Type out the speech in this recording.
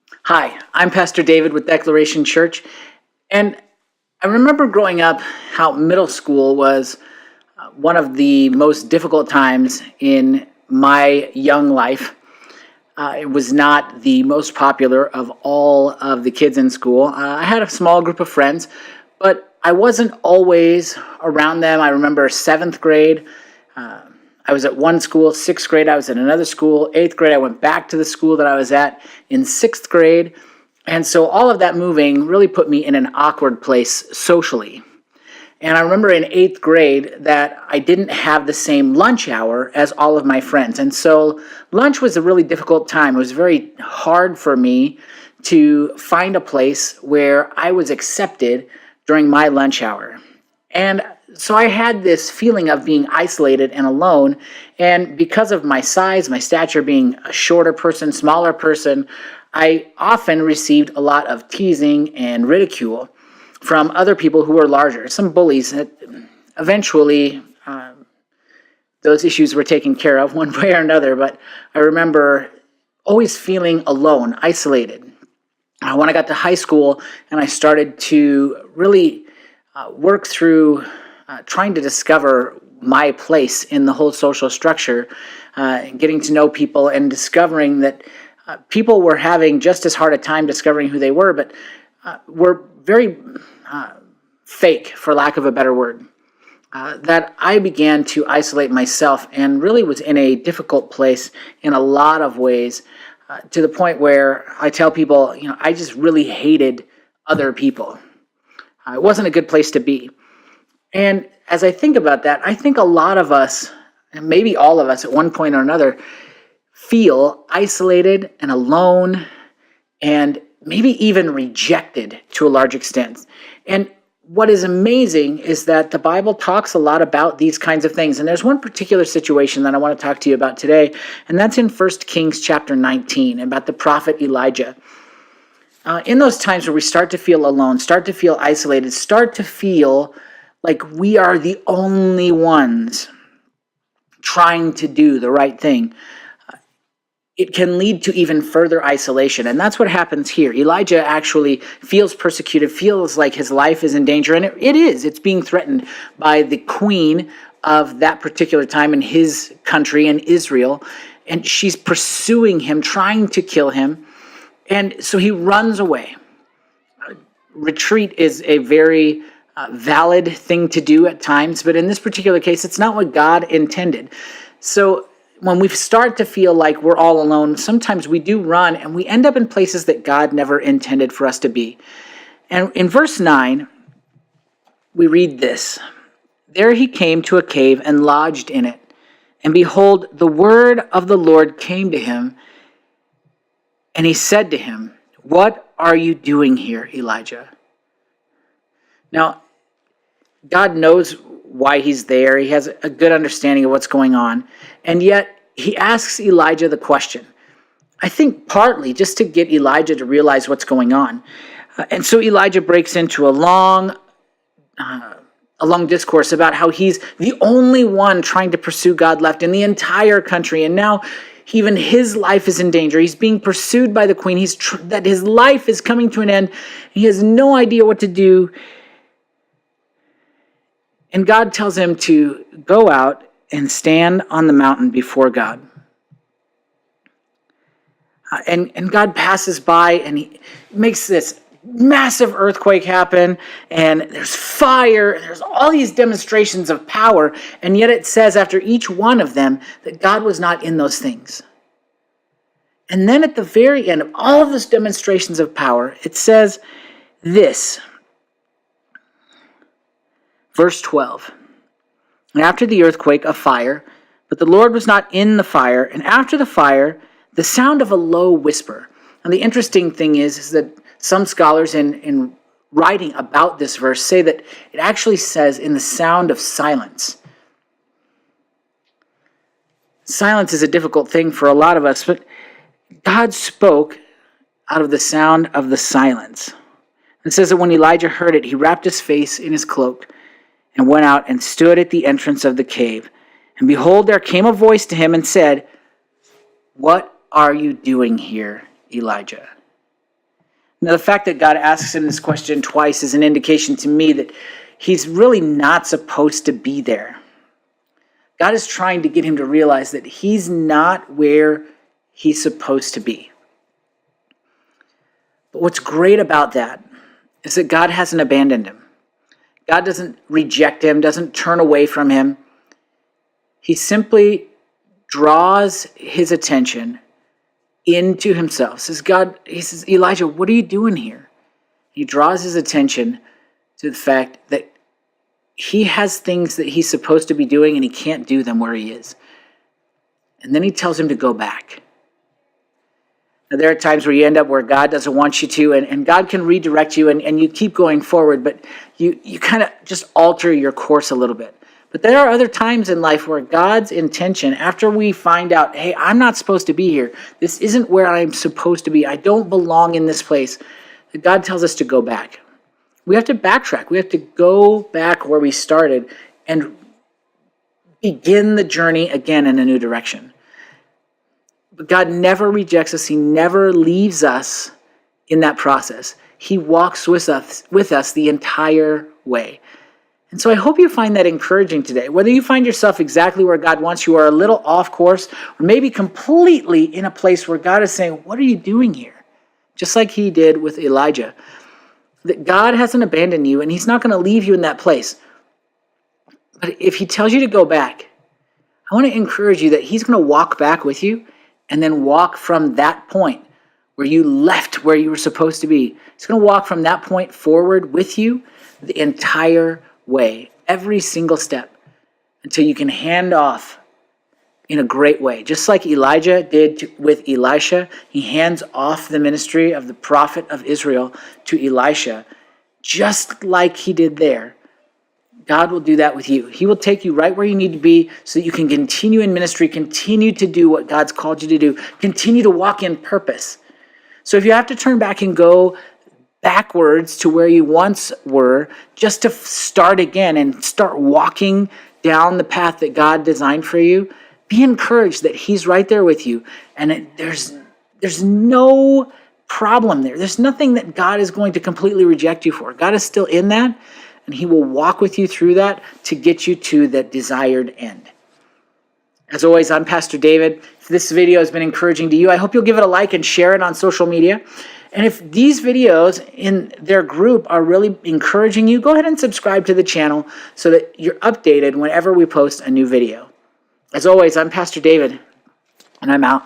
Hi, I'm Pastor David with Declaration Church, and I remember growing up how middle school was one of the most difficult times in my young life. It was not the most popular of all of the kids in school. I had a small group of friends, but I wasn't always around them. I remember seventh grade. I was at one school, sixth grade, I was at another school, eighth grade, I went back to the school that I was at in sixth grade. And so all of that moving really put me in an awkward place socially. And I remember in eighth grade that I didn't have the same lunch hour as all of my friends. And so lunch was a really difficult time. It was very hard for me to find a place where I was accepted during my lunch hour. And so I had this feeling of being isolated and alone. And because of my size, my stature being a shorter person, smaller person, I often received a lot of teasing and ridicule from other people who were larger, some bullies. That eventually, those issues were taken care of one way or another, but I remember always feeling alone, isolated. When I got to high school and I started to really work through trying to discover my place in the whole social structure, getting to know people and discovering that people were having just as hard a time discovering who they were, but were very fake, for lack of a better word. That I began to isolate myself and really was in a difficult place in a lot of ways, to the point where I tell people, I just really hated other people. It wasn't a good place to be. And as I think about that, I think a lot of us, and maybe all of us at one point or another, feel isolated and alone and maybe even rejected to a large extent. And what is amazing is that the Bible talks a lot about these kinds of things. And there's one particular situation that I want to talk to you about today, and that's in 1 Kings chapter 19, about the prophet Elijah. In those times where we start to feel alone, start to feel isolated, start to feel like we are the only ones trying to do the right thing, it can lead to even further isolation. And that's what happens here. Elijah actually feels persecuted, feels like his life is in danger. And it is. It's being threatened by the queen of that particular time in his country, in Israel. And she's pursuing him, trying to kill him. And so he runs away. Retreat is a very valid thing to do at times, but in this particular case, it's not what God intended. So when we start to feel like we're all alone, sometimes we do run and we end up in places that God never intended for us to be. And in verse 9, we read this: "There he came to a cave and lodged in it. And behold, the word of the Lord came to him. And he said to him, 'What are you doing here, Elijah?'" Now, God knows why he's there. He has a good understanding of what's going on. And yet, he asks Elijah the question. I think partly just to get Elijah to realize what's going on. And so Elijah breaks into a long discourse about how he's the only one trying to pursue God left in the entire country. And now even his life is in danger. He's being pursued by the queen. That his life is coming to an end. He has no idea what to do. And God tells him to go out and stand on the mountain before God. And God passes by and he makes this massive earthquake happen, and there's fire, there's all these demonstrations of power, and yet it says after each one of them that God was not in those things. And then at the very end of all of those demonstrations of power, it says this, verse 12, "And after the earthquake, a fire, but the Lord was not in the fire, and after the fire, the sound of a low whisper." And the interesting thing is that some scholars in writing about this verse say that it actually says in the sound of silence. Silence is a difficult thing for a lot of us, but God spoke out of the sound of the silence. It says that when Elijah heard it, he wrapped his face in his cloak and went out and stood at the entrance of the cave. And behold, there came a voice to him and said, "What are you doing here, Elijah?" Now, the fact that God asks him this question twice is an indication to me that he's really not supposed to be there. God is trying to get him to realize that he's not where he's supposed to be. But what's great about that is that God hasn't abandoned him. God doesn't reject him, doesn't turn away from him. He simply draws his attention into himself. He says, Elijah, what are you doing here? He draws his attention to the fact that he has things that he's supposed to be doing and he can't do them where he is. And then he tells him to go back. Now, there are times where you end up where God doesn't want you to, and God can redirect you and you keep going forward, but you kind of just alter your course a little bit. But there are other times in life where God's intention, after we find out, hey, I'm not supposed to be here, this isn't where I'm supposed to be, I don't belong in this place, that God tells us to go back. We have to backtrack. We have to go back where we started and begin the journey again in a new direction. But God never rejects us. He never leaves us in that process. He walks with us the entire way. And so I hope you find that encouraging today. Whether you find yourself exactly where God wants you or a little off course, or maybe completely in a place where God is saying, what are you doing here? Just like he did with Elijah. That God hasn't abandoned you and he's not going to leave you in that place. But if he tells you to go back, I want to encourage you that he's going to walk back with you and then walk from that point where you left where you were supposed to be. He's going to walk from that point forward with you the entire way, every single step, until you can hand off in a great way. Just like Elijah did with Elisha, he hands off the ministry of the prophet of Israel to Elisha, just like he did there. God will do that with you. He will take you right where you need to be so that you can continue in ministry, continue to do what God's called you to do, continue to walk in purpose. So if you have to turn back and go backwards to where you once were, just to start again and start walking down the path that God designed for you, be encouraged that he's right there with you. And there's no problem there. There's nothing that God is going to completely reject you for. God is still in that, and he will walk with you through that to get you to that desired end. As always, I'm Pastor David. If this video has been encouraging to you, I hope you'll give it a like and share it on social media. And if these videos in their group are really encouraging you, go ahead and subscribe to the channel so that you're updated whenever we post a new video. As always, I'm Pastor David, and I'm out.